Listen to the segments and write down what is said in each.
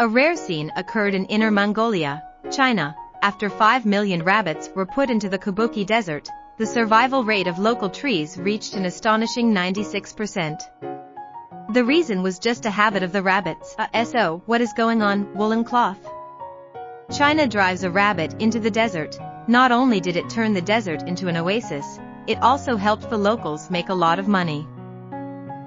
A rare scene occurred in Inner Mongolia, China. After 5 million rabbits were put into the Kubuqi Desert, the survival rate of local trees reached an astonishing 96%. The reason was just a habit of the rabbits. So, what is going on, woolen cloth? China drives a rabbit into the desert. Not only did it turn the desert into an oasis, it also helped the locals make a lot of money.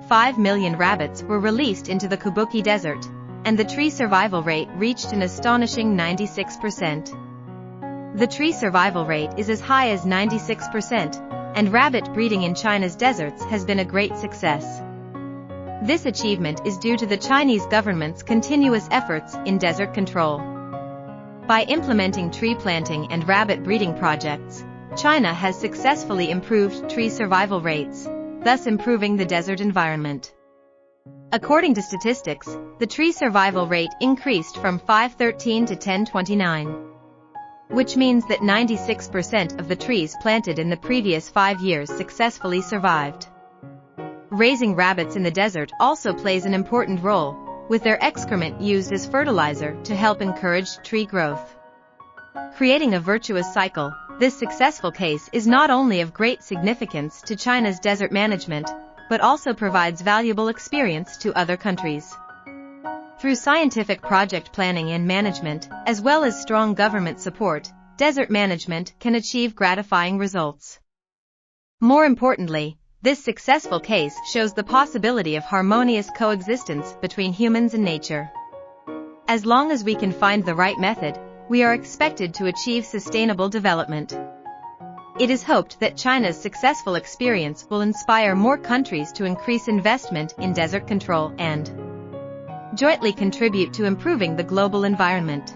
5 million rabbits were released into the Kubuqi Desert, and the tree survival rate reached an astonishing 96%. The tree survival rate is as high as 96%, and rabbit breeding in China's deserts has been a great success. This achievement is due to the Chinese government's continuous efforts in desert control. By implementing tree planting and rabbit breeding projects, China has successfully improved tree survival rates, thus improving the desert environment. According to statistics, the tree survival rate increased from 513 to 1029. Which means that 96% of the trees planted in the previous 5 years successfully survived. Raising rabbits in the desert also plays an important role, with their excrement used as fertilizer to help encourage tree growth. Creating a virtuous cycle, this successful case is not only of great significance to China's desert management, but also provides valuable experience to other countries. Through scientific project planning and management, as well as strong government support, desert management can achieve gratifying results. More importantly, this successful case shows the possibility of harmonious coexistence between humans and nature. As long as we can find the right method, we are expected to achieve sustainable development. It is hoped that China's successful experience will inspire more countries to increase investment in desert control and jointly contribute to improving the global environment.